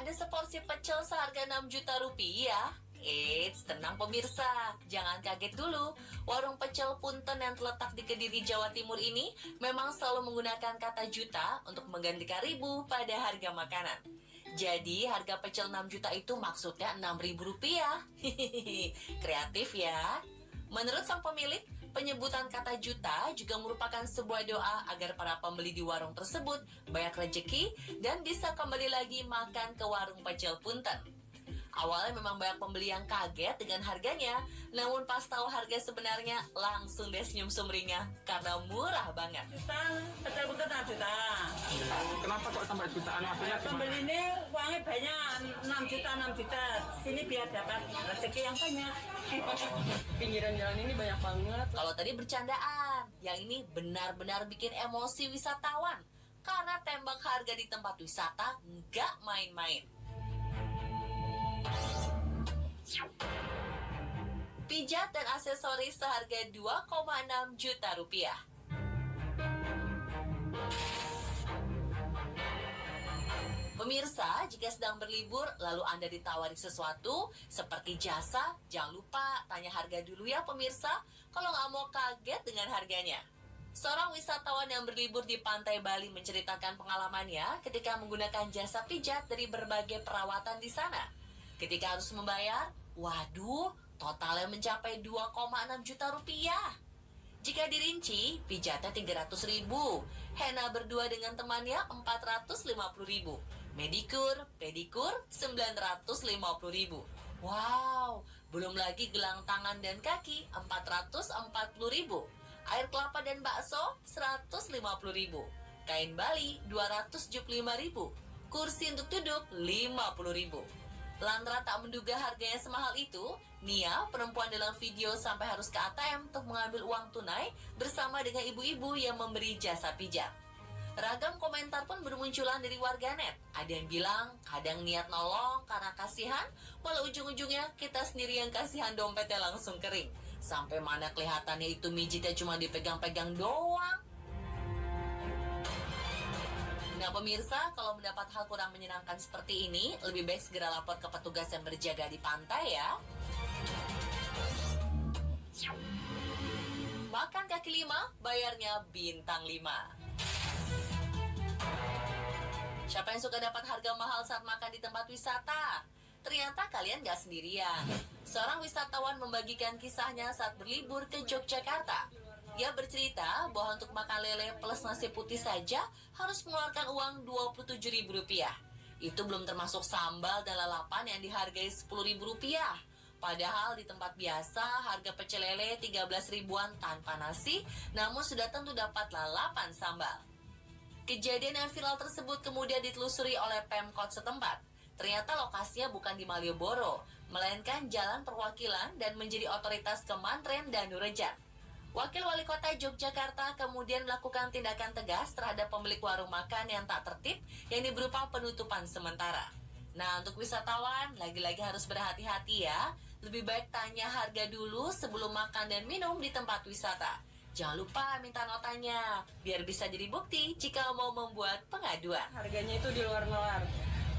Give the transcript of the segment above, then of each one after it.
Ada seporsi pecel seharga 6 juta rupiah. Eits, tenang pemirsa, jangan kaget dulu. Warung pecel Punten yang terletak di Kediri, Jawa Timur ini memang selalu menggunakan kata juta untuk menggantikan ribu pada harga makanan. Jadi harga pecel 6 juta itu maksudnya 6.000 rupiah. Hihihi, kreatif ya. Menurut sang pemilik, penyebutan kata juta juga merupakan sebuah doa agar para pembeli di warung tersebut banyak rezeki dan bisa kembali lagi makan ke warung pecel Punten. Awalnya memang banyak pembeli yang kaget dengan harganya, namun pas tahu harga sebenarnya langsung deh senyum sumringah karena murah banget. Pecel Punten 6 juta. Kenapa kok sampai jutaan? Maksudnya gimana? Pembeli ini uangnya banyak, 6 juta. Sini biar dapat rezeki yang banyak. Pinggiran jalan ini banyak banget. Kalau tadi bercandaan, yang ini benar-benar bikin emosi wisatawan karena tembak harga di tempat wisata nggak main-main. Pijat dan aksesoris seharga 2,6 juta rupiah. Pemirsa, jika sedang berlibur lalu Anda ditawari sesuatu seperti jasa, jangan lupa tanya harga dulu ya pemirsa, kalau nggak mau kaget dengan harganya. Seorang wisatawan yang berlibur di pantai Bali menceritakan pengalamannya ketika menggunakan jasa pijat dari berbagai perawatan di sana. Ketika harus membayar, waduh, totalnya mencapai 2,6 juta rupiah. Jika dirinci, pijatnya 300 ribu, henna berdua dengan temannya 450 ribu, medikur, pedikur 950 ribu. Wow, belum lagi gelang tangan dan kaki 440 ribu, air kelapa dan bakso 150 ribu, kain Bali 275 ribu, kursi untuk duduk 50 ribu. Lantaran tak menduga harganya semahal itu, Nia, perempuan dalam video sampai harus ke ATM untuk mengambil uang tunai bersama dengan ibu-ibu yang memberi jasa pijat. Ragam komentar pun bermunculan dari warganet. Ada yang bilang kadang niat nolong karena kasihan, walau ujung-ujungnya kita sendiri yang kasihan dompetnya langsung kering. Sampai mana kelihatannya itu mijitnya cuma dipegang-pegang doang. Nah pemirsa, kalau mendapat hal kurang menyenangkan seperti ini, lebih baik segera lapor ke petugas yang berjaga di pantai ya. Makan kaki 5, bayarnya bintang 5. Siapa yang suka dapat harga mahal saat makan di tempat wisata? Ternyata kalian gak sendirian. Seorang wisatawan membagikan kisahnya saat berlibur ke Yogyakarta. Dia bercerita bahwa untuk makan lele plus nasi putih saja harus mengeluarkan uang Rp27.000. Itu belum termasuk sambal dan lalapan yang dihargai Rp10.000. Padahal di tempat biasa harga pecel lele 13 ribuan tanpa nasi, namun sudah tentu dapat lalapan sambal. Kejadian yang viral tersebut kemudian ditelusuri oleh Pemkot setempat. Ternyata lokasinya bukan di Malioboro, melainkan Jalan Perwakilan dan menjadi otoritas Kemantren Danurejat. Wakil Wali Kota Yogyakarta kemudian melakukan tindakan tegas terhadap pemilik warung makan yang tak tertib, yakni berupa penutupan sementara. Nah, untuk wisatawan, lagi-lagi harus berhati-hati ya. Lebih baik tanya harga dulu sebelum makan dan minum di tempat wisata. Jangan lupa minta notanya, biar bisa jadi bukti jika mau membuat pengaduan. Harganya itu di luar nalar.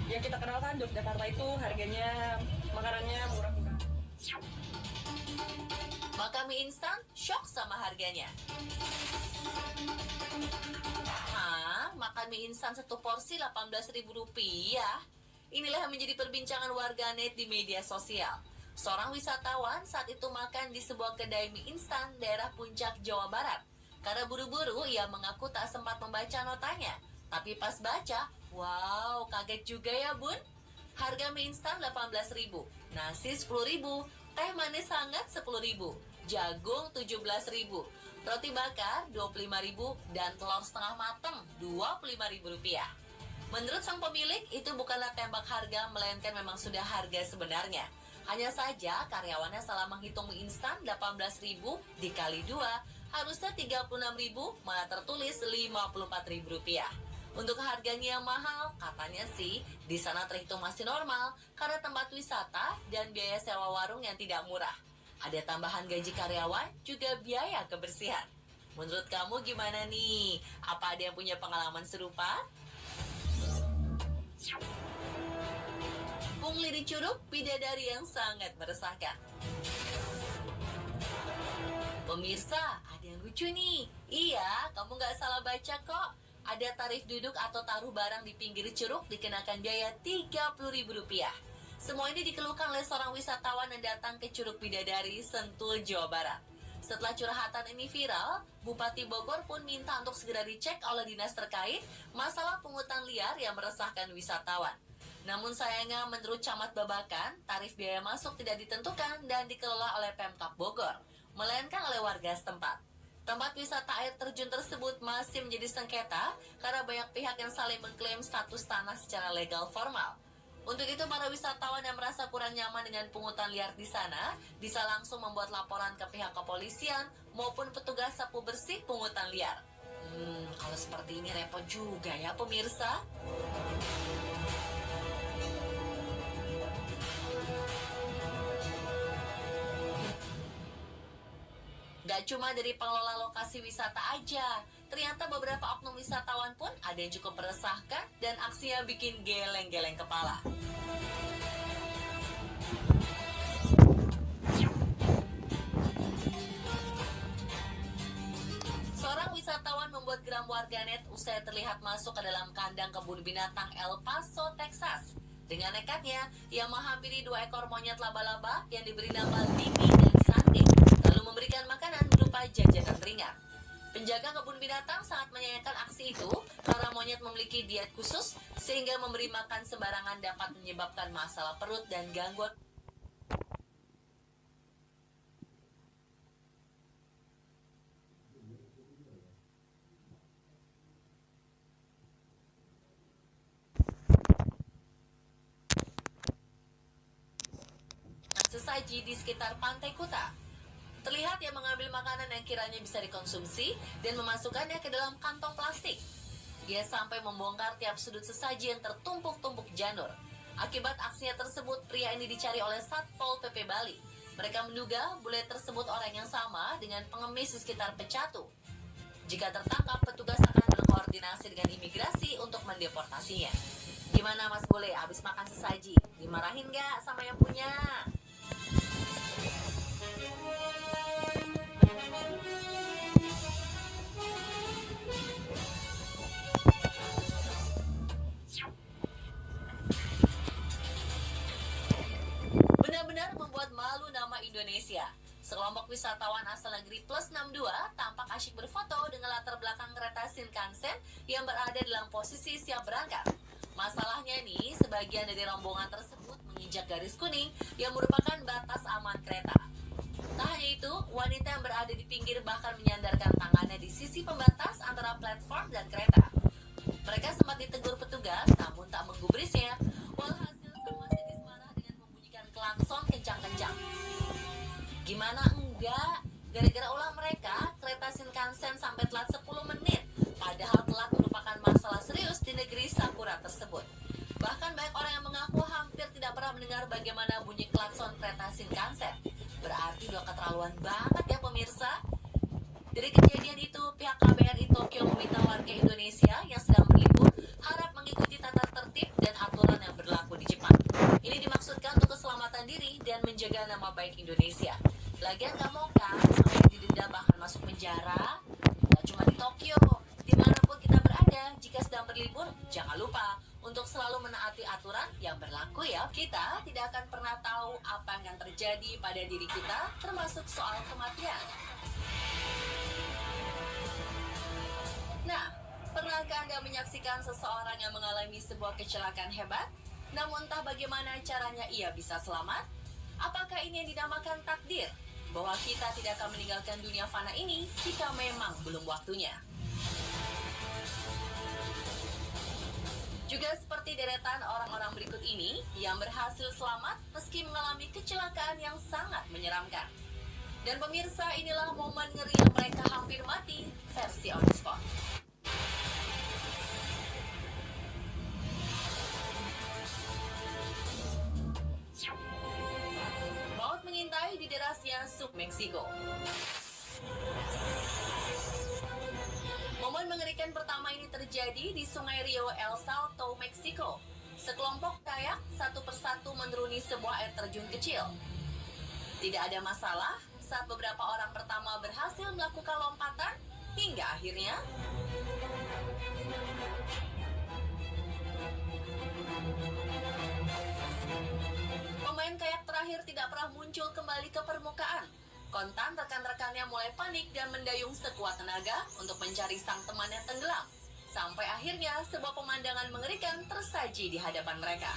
Yang kita kenal kan Yogyakarta itu harganya, makanannya murah-murah. Maka mie instan shock sama harganya. Hah? Makan mie instan satu porsi Rp18.000? Inilah yang menjadi perbincangan warganet di media sosial. Seorang wisatawan saat itu makan di sebuah kedai mie instan daerah Puncak, Jawa Barat. Karena buru-buru, ia mengaku tak sempat membaca notanya. Tapi pas baca, wow, kaget juga ya bun. Harga mie instan Rp18.000, nasi Rp10.000, teh manis hangat Rp10.000, jagung Rp17.000, roti bakar Rp25.000, dan telur setengah matang Rp25.000. Menurut sang pemilik, itu bukanlah tembak harga, melainkan memang sudah harga sebenarnya. Hanya saja karyawannya salah menghitung mie instan Rp18.000 dikali 2, harusnya Rp36.000, malah tertulis Rp54.000. Untuk harganya yang mahal, katanya sih di sana terhitung masih normal karena tempat wisata dan biaya sewa warung yang tidak murah. Ada tambahan gaji karyawan, juga biaya kebersihan. Menurut kamu gimana nih? Apa ada yang punya pengalaman serupa? Pungli di Curug, bidadari yang sangat meresahkan. Pemirsa, ada yang lucu nih. Iya, kamu nggak salah baca kok. Ada tarif duduk atau taruh barang di pinggir curug dikenakan biaya Rp30.000. Semua ini dikeluhkan oleh seorang wisatawan yang datang ke Curug Bidadari, Sentul, Jawa Barat. Setelah curhatan ini viral, Bupati Bogor pun minta untuk segera dicek oleh dinas terkait masalah pungutan liar yang meresahkan wisatawan. Namun sayangnya menurut Camat Babakan, tarif biaya masuk tidak ditentukan dan dikelola oleh Pemkab Bogor, melainkan oleh warga setempat. Tempat wisata air terjun tersebut masih menjadi sengketa karena banyak pihak yang saling mengklaim status tanah secara legal formal. Untuk itu para wisatawan yang merasa kurang nyaman dengan pungutan liar di sana bisa langsung membuat laporan ke pihak kepolisian maupun petugas sapu bersih pungutan liar. Kalau seperti ini repot juga ya pemirsa. Gak cuma dari pengelola lokasi wisata aja, ternyata beberapa oknum wisatawan pun ada yang cukup meresahkan dan aksinya bikin geleng-geleng kepala. Seorang wisatawan membuat geram warganet usai terlihat masuk ke dalam kandang kebun binatang El Paso, Texas. Dengan nekatnya, ia menghampiri 2 ekor monyet laba-laba yang diberi nama Mimi dan Sandy, lalu memberikan makanan berupa jajanan ringan. Penjaga kebun binatang sangat menyayangkan aksi itu karena monyet memiliki diet khusus sehingga memberi makan sembarangan dapat menyebabkan masalah perut dan gangguan. Sesaji di sekitar Pantai Kuta. Terlihat ia mengambil makanan yang kiranya bisa dikonsumsi dan memasukkannya ke dalam kantong plastik. Ia sampai membongkar tiap sudut sesaji yang tertumpuk-tumpuk janur. Akibat aksinya tersebut, pria ini dicari oleh Satpol PP Bali. Mereka menduga bule tersebut orang yang sama dengan pengemis di sekitar Pecatu. Jika tertangkap, petugas akan berkoordinasi dengan imigrasi untuk mendeportasinya. Gimana Mas Bule, abis makan sesaji? Dimarahin gak sama yang punya? Benar-benar membuat malu nama Indonesia. Sekelompok wisatawan asal negeri Plus 62 tampak asyik berfoto dengan latar belakang kereta Shinkansen yang berada dalam posisi siap berangkat. Masalahnya nih, sebagian dari rombongan tersebut menginjak garis kuning yang merupakan batas aman kereta. Tak hanya itu, wanita yang berada di pinggir bahkan menyandarkan tangannya di sisi pembatas antara platform dan kereta. Mereka sempat ditegur petugas, namun tak menggubrisnya. Walhasil sang masinis marah dengan membunyikan klakson kencang-kencang. Gimana enggak? Gara-gara ulah mereka, kereta Shinkansen sampai telat 10 menit. Padahal telat merupakan masalah serius di negeri Sakura tersebut. Bahkan banyak orang yang mengaku hampir tidak pernah mendengar bagaimana bunyi klakson kereta Shinkansen. Berarti udah keterlaluan banget ya pemirsa. Dari kejadian itu, pihak KBRI Tokyo meminta warga Indonesia yang sedang berlibur harap mengikuti tata tertib dan aturan yang berlaku di Jepang. Ini dimaksudkan untuk keselamatan diri dan menjaga nama baik Indonesia. Lagian gak mau kan sampai didenda bahkan masuk penjara? Gak cuma di Tokyo, dimanapun kita berada, jika sedang berlibur, jangan lupa untuk selalu menaati aturan yang berlaku ya. Kita tidak akan pernah tahu apa yang terjadi pada diri kita, termasuk soal kematian. Nah, pernahkah Anda menyaksikan seseorang yang mengalami sebuah kecelakaan hebat? Namun entah bagaimana caranya ia bisa selamat? Apakah ini yang dinamakan takdir? Bahwa kita tidak akan meninggalkan dunia fana ini jika memang belum waktunya. Juga seperti deretan orang-orang berikut ini yang berhasil selamat meski mengalami kecelakaan yang sangat menyeramkan. Dan pemirsa, inilah momen ngeri yang mereka hampir mati versi on the spot. Maut mengintai di derasnya Sub Meksiko. Momen mengerikan pertama ini terjadi di Sungai Rio El Salto, Meksiko. Sekelompok kayak satu persatu menuruni sebuah air terjun kecil. Tidak ada masalah saat beberapa orang pertama berhasil melakukan lompatan hingga akhirnya pemain kayak terakhir tidak pernah muncul kembali ke permukaan. Kontan rekan-rekannya mulai panik dan mendayung sekuat tenaga untuk mencari sang teman yang tenggelam. Sampai akhirnya sebuah pemandangan mengerikan tersaji di hadapan mereka.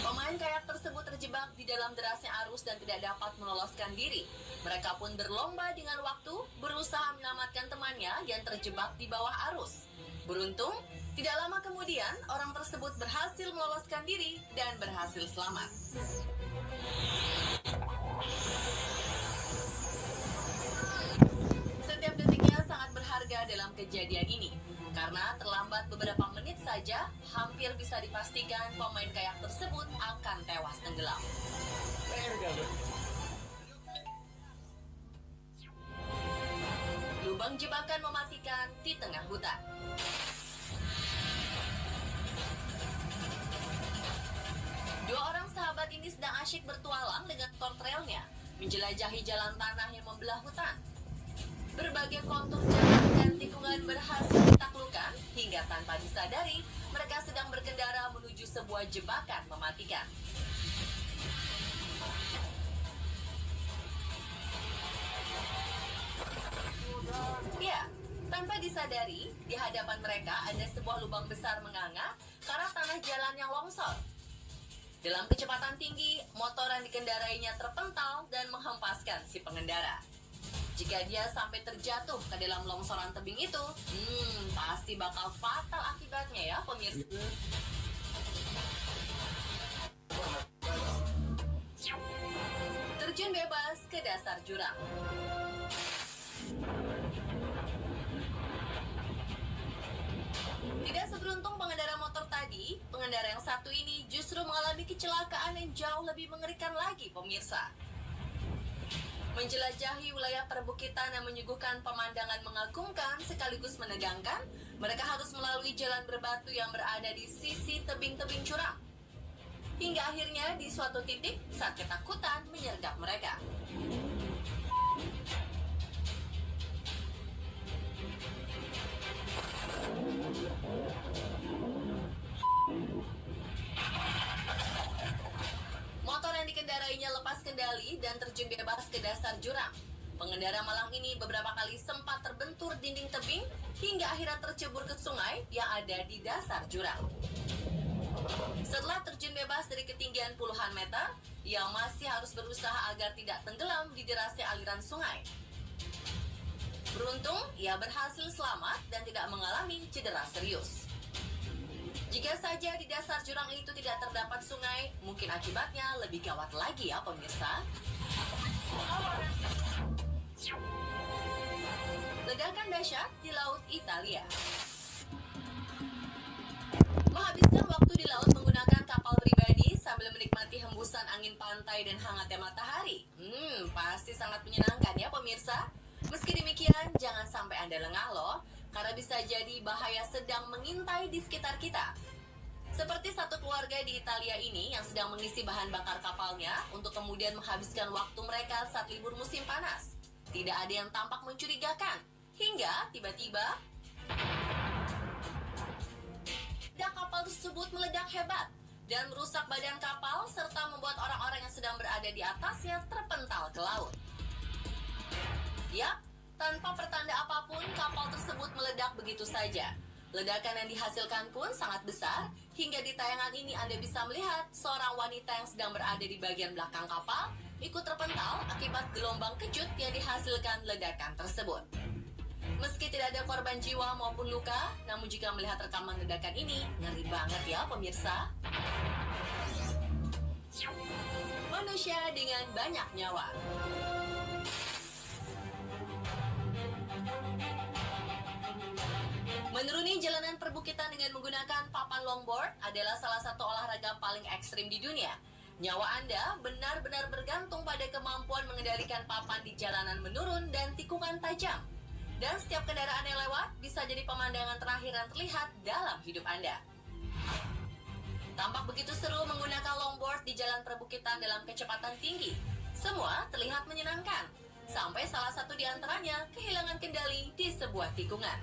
Pemain kayak tersebut terjebak di dalam derasnya arus dan tidak dapat meloloskan diri. Mereka pun berlomba dengan waktu, berusaha menyelamatkan temannya yang terjebak di bawah arus. Beruntung, tidak lama kemudian orang tersebut berhasil meloloskan diri dan berhasil selamat. Setiap detiknya sangat berharga dalam kejadian ini. Karena terlambat beberapa menit saja, hampir bisa dipastikan pemain kayak tersebut akan tewas tenggelam. Lubang jebakan mematikan di tengah hutan. Dua orang sahabat ini sedang asyik bertualang dengan motor trailnya, menjelajahi jalan tanah yang membelah hutan. Berbagai kontur jalan dan tikungan berhasil ditaklukkan hingga tanpa disadari mereka sedang berkendara menuju sebuah jebakan mematikan. Ya, tanpa disadari di hadapan mereka ada sebuah lubang besar menganga karena tanah jalan yang longsor. Dalam kecepatan tinggi, motor yang dikendarainya terpental dan menghempaskan si pengendara. Jika dia sampai terjatuh ke dalam longsoran tebing itu, pasti bakal fatal akibatnya ya pemirsa. Terjun bebas ke dasar jurang. Tidak seberuntung pengendara motor tadi, pengendara yang satu ini justru mengalami kecelakaan yang jauh lebih mengerikan lagi pemirsa. Menjelajahi wilayah perbukitan yang menyuguhkan pemandangan mengagumkan sekaligus menegangkan, mereka harus melalui jalan berbatu yang berada di sisi tebing-tebing curam. Hingga akhirnya di suatu titik saat ketakutan menyergap mereka. Motor yang dikendarainya lepas kendali dan terjun bebas ke dasar jurang. Pengendara malang ini beberapa kali sempat terbentur dinding tebing hingga akhirnya tercebur ke sungai yang ada di dasar jurang. Setelah terjun bebas dari ketinggian puluhan meter, ia masih harus berusaha agar tidak tenggelam di derasnya aliran sungai. Beruntung, ia berhasil selamat dan tidak mengalami cedera serius. Jika saja di dasar jurang itu tidak terdapat sungai, mungkin akibatnya lebih gawat lagi ya pemirsa. Ledakan dahsyat di Laut Italia. Menghabiskan waktu di laut menggunakan kapal pribadi sambil menikmati hembusan angin pantai dan hangatnya matahari. Pasti sangat menyenangkan ya pemirsa. Meski demikian, jangan sampai Anda lengah loh, karena bisa jadi bahaya sedang mengintai di sekitar kita. Seperti satu keluarga di Italia ini yang sedang mengisi bahan bakar kapalnya untuk kemudian menghabiskan waktu mereka saat libur musim panas. Tidak ada yang tampak mencurigakan, hingga tiba-tiba kapal tersebut meledak hebat dan merusak badan kapal serta membuat orang-orang yang sedang berada di atasnya terpental ke laut. Ya, tanpa pertanda apapun, kapal tersebut meledak begitu saja. Ledakan yang dihasilkan pun sangat besar, hingga di tayangan ini Anda bisa melihat seorang wanita yang sedang berada di bagian belakang kapal ikut terpental akibat gelombang kejut yang dihasilkan ledakan tersebut. Meski tidak ada korban jiwa maupun luka, namun jika melihat rekaman ledakan ini, ngeri banget ya pemirsa. Manusia dengan banyak nyawa. Menuruni jalanan perbukitan dengan menggunakan papan longboard adalah salah satu olahraga paling ekstrim di dunia. Nyawa Anda benar-benar bergantung pada kemampuan mengendalikan papan di jalanan menurun dan tikungan tajam. Dan setiap kendaraan yang lewat bisa jadi pemandangan terakhir yang terlihat dalam hidup Anda. Tampak begitu seru menggunakan longboard di jalan perbukitan dalam kecepatan tinggi. Semua terlihat menyenangkan, sampai salah satu di antaranya kehilangan kendali di sebuah tikungan.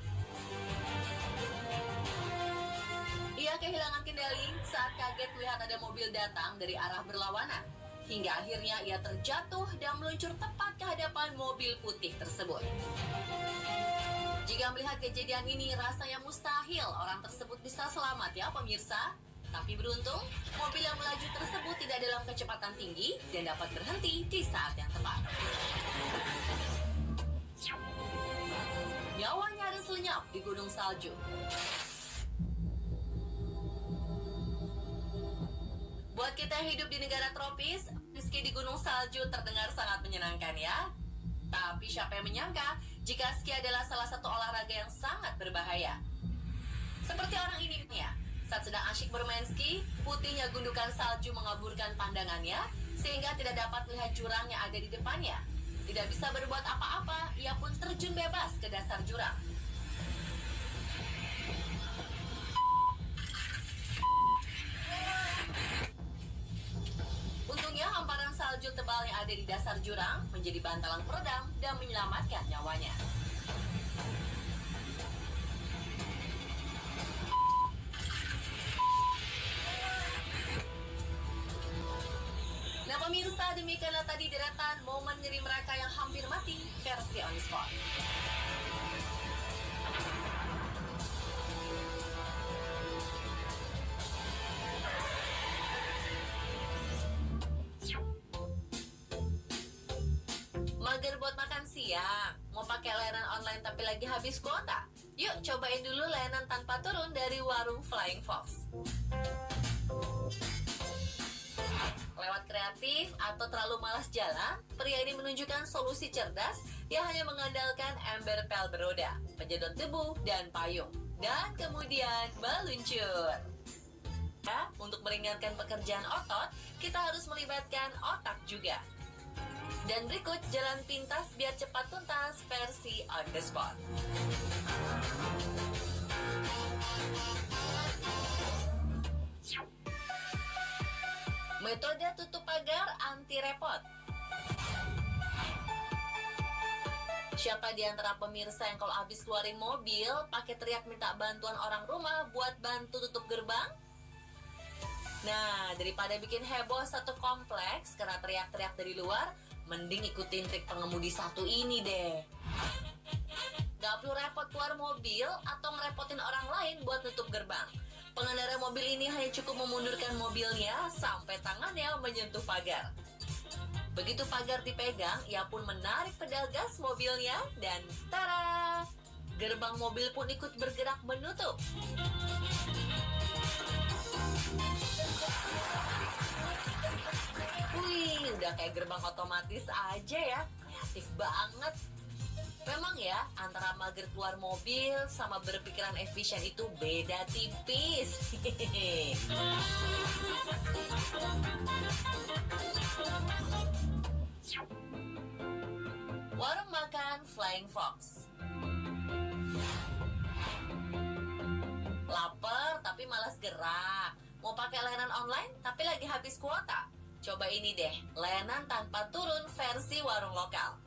Ia kehilangan kendali saat kaget melihat ada mobil datang dari arah berlawanan. Hingga akhirnya ia terjatuh dan meluncur tepat ke hadapan mobil putih tersebut. Jika melihat kejadian ini, rasanya mustahil orang tersebut bisa selamat ya pemirsa. Tapi beruntung, mobil yang melaju tersebut tidak dalam kecepatan tinggi dan dapat berhenti di saat yang tepat. Nyawa nyaris lenyap di gunung salju. Buat kita yang hidup di negara tropis, meski di gunung salju terdengar sangat menyenangkan ya. Tapi siapa yang menyangka jika ski adalah salah satu olahraga yang sangat berbahaya. Seperti orang ini ya. Saat sedang asyik bermain ski, putihnya gundukan salju mengaburkan pandangannya sehingga tidak dapat melihat jurang yang ada di depannya. Tidak bisa berbuat apa-apa, ia pun terjun bebas ke dasar jurang. Untungnya hamparan salju tebal yang ada di dasar jurang menjadi bantalan peredam dan menyelamatkan nyawanya. Nah pemirsa, demikianlah tadi deretan momen ngeri mereka yang hampir mati versi on the spot. Mager buat makan siang, mau pakai layanan online tapi lagi habis kuota? Yuk cobain dulu layanan tanpa turun dari warung Flying Fox. Lewat kreatif atau terlalu malas jalan, pria ini menunjukkan solusi cerdas yang hanya mengandalkan ember pel beroda, penyedot debu, dan payung. Dan kemudian meluncur. Ya, untuk meringankan pekerjaan otot, kita harus melibatkan otak juga. Dan berikut jalan pintas biar cepat tuntas versi on the spot. Metode tutup pagar anti repot. Siapa di antara pemirsa yang kalau habis keluarin mobil pakai teriak minta bantuan orang rumah buat bantu tutup gerbang? Nah, daripada bikin heboh satu kompleks karena teriak-teriak dari luar, mending ikutin trik pengemudi satu ini deh. Gak perlu repot keluar mobil atau ngerepotin orang lain buat tutup gerbang. Pengendara mobil ini hanya cukup memundurkan mobilnya sampai tangannya menyentuh pagar. Begitu pagar dipegang, ia pun menarik pedal gas mobilnya dan tara! Gerbang mobil pun ikut bergerak menutup. Wih, udah kayak gerbang otomatis aja ya. Kreatif banget. Memang ya, antara mager keluar mobil sama berpikiran efisien itu beda tipis. Warung makan Flying Fox. Lapar tapi malas gerak. Mau pakai layanan online tapi lagi habis kuota. Coba ini deh, layanan tanpa turun versi warung lokal.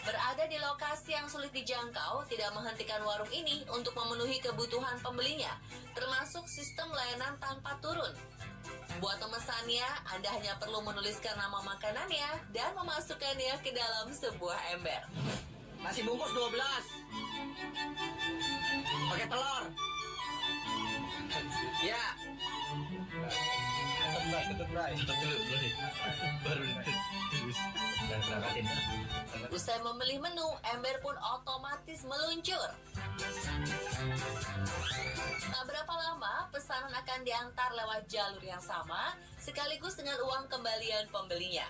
Berada di lokasi yang sulit dijangkau tidak menghentikan warung ini untuk memenuhi kebutuhan pembelinya, termasuk sistem layanan tanpa turun. Buat memesannya, Anda hanya perlu menuliskan nama makanannya dan memasukkannya ke dalam sebuah ember. Nasi bungkus 12. Pakai telur. Ya. Usai membeli menu, ember pun otomatis meluncur. Tak berapa lama, pesanan akan diantar lewat jalur yang sama, sekaligus dengan uang kembalian pembelinya.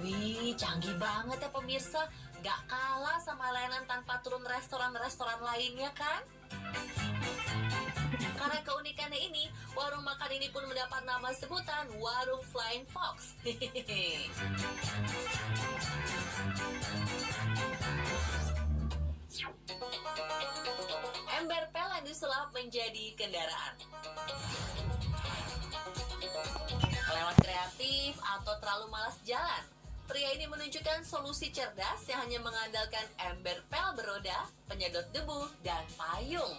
Wih, canggih banget ya pemirsa. Gak kalah sama layanan tanpa turun restoran-restoran lainnya kan? Karena keunikannya ini, warung makan ini pun mendapat nama sebutan Warung Flying Fox. ember pel yang disulap menjadi kendaraan. Lewat kreatif atau terlalu malas jalan, pria ini menunjukkan solusi cerdas yang hanya mengandalkan ember pel beroda, penyedot debu, dan payung.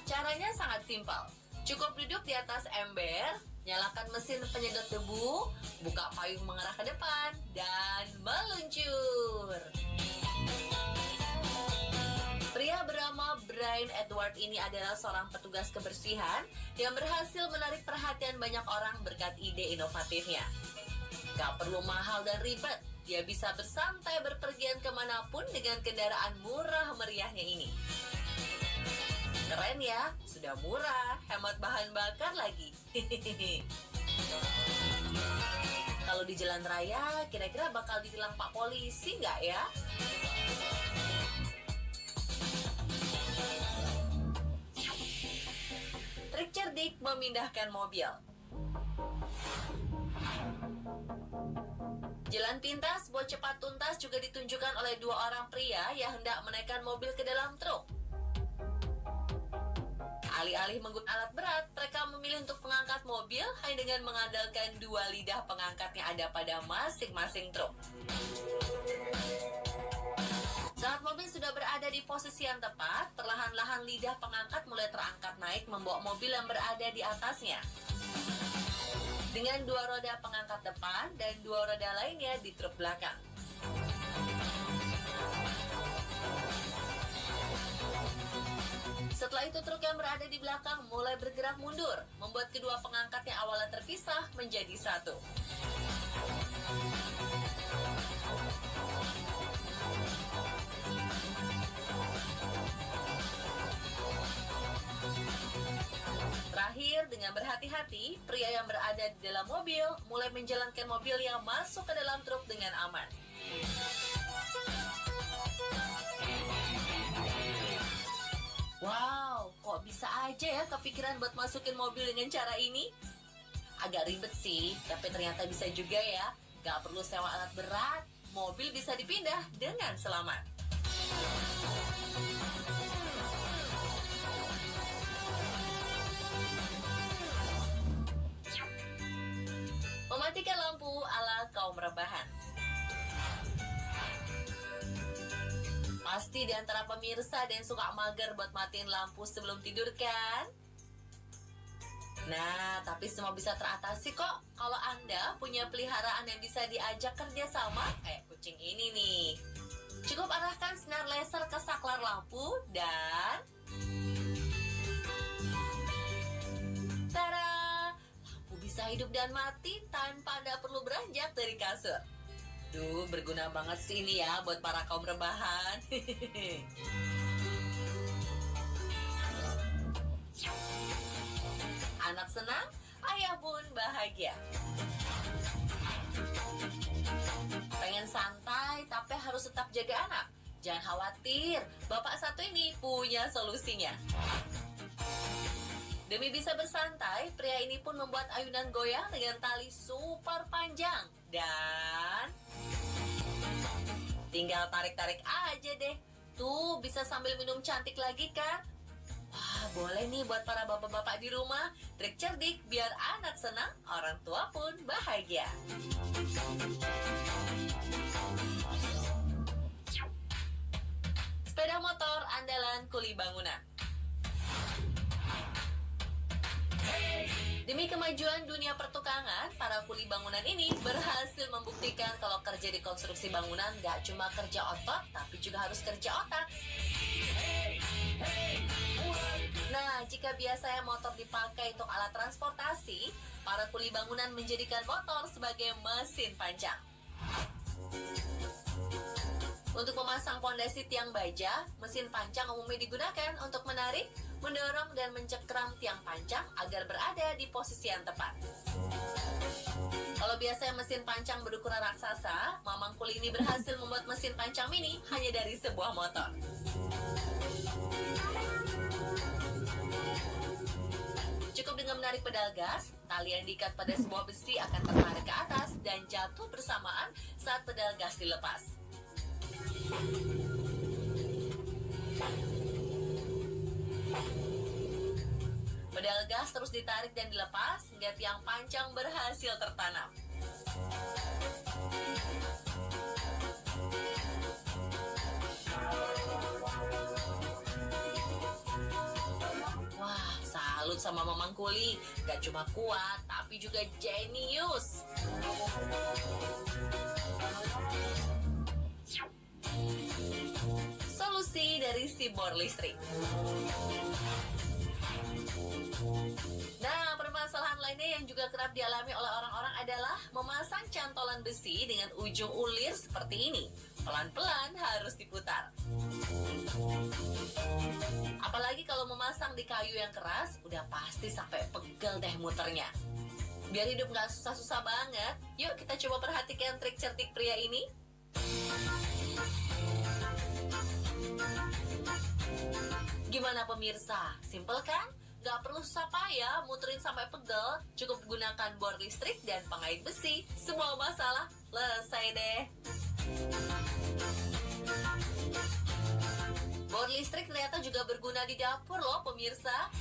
Caranya sangat simpel. Cukup duduk di atas ember, nyalakan mesin penyedot debu, buka payung mengarah ke depan, dan meluncur. Pria bernama Brian Edward ini adalah seorang petugas kebersihan yang berhasil menarik perhatian banyak orang berkat ide inovatifnya. Gak perlu mahal dan ribet, dia bisa bersantai berpergian kemanapun dengan kendaraan murah meriahnya ini. Keren ya, sudah murah, hemat bahan bakar lagi. Kalau di jalan raya, kira-kira bakal ditilang Pak Polisi nggak ya? Trik cerdik memindahkan mobil. Jalan pintas buat cepat tuntas juga ditunjukkan oleh dua orang pria yang hendak menaikkan mobil ke dalam truk. Alih-alih menggunakan alat berat, mereka memilih untuk mengangkat mobil hanya dengan mengandalkan dua lidah pengangkat yang ada pada masing-masing truk. Saat mobil sudah berada di posisi yang tepat, perlahan-lahan lidah pengangkat mulai terangkat naik membawa mobil yang berada di atasnya. Dengan dua roda pengangkat depan dan dua roda lainnya di truk belakang. Setelah itu truk yang berada di belakang mulai bergerak mundur, membuat kedua pengangkat yang awalnya terpisah menjadi satu. Terakhir, dengan berhati-hati, pria yang berada di dalam mobil mulai menjalankan mobil yang masuk ke dalam truk dengan aman. Wow, kok bisa aja ya kepikiran buat masukin mobil dengan cara ini? Agak ribet sih, tapi ternyata bisa juga ya. Gak perlu sewa alat berat, mobil bisa dipindah dengan selamat. Mematikan lampu ala kaum rebahan. Pasti di antara pemirsa ada yang suka mager buat matiin lampu sebelum tidur kan? Nah, tapi semua bisa teratasi kok kalau Anda punya peliharaan yang bisa diajak kerja sama kayak kucing ini nih. Cukup arahkan sinar laser ke saklar lampu dan tada! Lampu bisa hidup dan mati tanpa Anda perlu beranjak dari kasur. Duh, berguna banget sih ini ya buat para kaum rebahan. Anak senang, ayah pun bahagia. Pengen santai tapi harus tetap jaga anak? Jangan khawatir, bapak satu ini punya solusinya. Demi bisa bersantai, pria ini pun membuat ayunan goyang dengan tali super panjang. Dan tinggal tarik-tarik aja deh. Tuh, bisa sambil minum cantik lagi kan? Wah, boleh nih buat para bapak-bapak di rumah. Trik cerdik biar anak senang, orang tua pun bahagia. Sepeda motor andalan kuli bangunan. Demi kemajuan dunia pertukangan, para kuli bangunan ini berhasil membuktikan kalau kerja di konstruksi bangunan gak cuma kerja otot, tapi juga harus kerja otak. Nah, jika biasanya motor dipakai untuk alat transportasi, para kuli bangunan menjadikan motor sebagai mesin pancang. Untuk memasang pondasi tiang baja, mesin pancang umumnya digunakan untuk menarik, mendorong, dan mencekram tiang pancang agar berada di posisi yang tepat. Kalau biasanya mesin pancang berukuran raksasa, Mamang Kuli ini berhasil membuat mesin pancang mini hanya dari sebuah motor. Cukup dengan menarik pedal gas, tali yang diikat pada sebuah besi akan tertarik ke atas dan jatuh bersamaan saat pedal gas dilepas. Pedal gas terus ditarik dan dilepas hingga tiang panjang berhasil tertanam. Wah, salut sama Mamang Kuli. Gak cuma kuat, tapi juga jenius. Solusi dari si bor listrik. Nah, permasalahan lainnya yang juga kerap dialami oleh orang-orang adalah memasang cantolan besi dengan ujung ulir seperti ini. Pelan-pelan harus diputar. Apalagi kalau memasang di kayu yang keras, udah pasti sampai pegel deh muternya. Biar hidup gak susah-susah banget, yuk kita coba perhatikan trik cerdik pria ini. Gimana pemirsa? Simple kan? Gak perlu susah payah muterin sampai pegel, cukup gunakan bor listrik dan pengait besi. Semua masalah selesai deh. Bor listrik ternyata juga berguna di dapur loh pemirsa.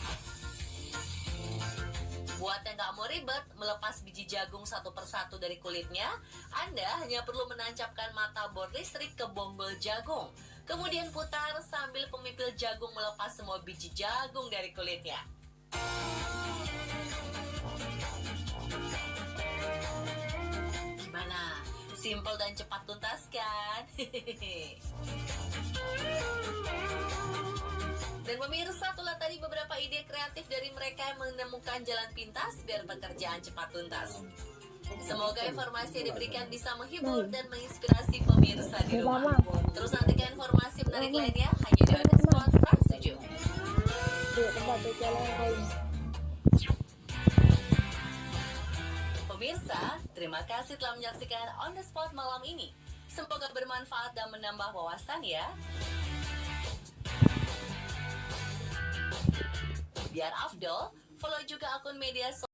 Buat yang gak mau ribet melepas biji jagung satu persatu dari kulitnya, Anda hanya perlu menancapkan mata bor listrik ke bonggol jagung. Kemudian putar sambil pemipil jagung melepas semua biji jagung dari kulitnya. Gimana? Simple dan cepat tuntas kan? Dan pemirsa, itulah tadi beberapa ide kreatif dari mereka yang menemukan jalan pintas biar pekerjaan cepat tuntas. Semoga informasi yang diberikan bisa menghibur dan menginspirasi pemirsa di rumah. Terus nantikan informasi menarik lainnya hanya di On The Spot Trans 7. Pemirsa, terima kasih telah menyaksikan On The Spot malam ini. Semoga bermanfaat dan menambah wawasan ya. Biar afdol, follow juga akun media sosial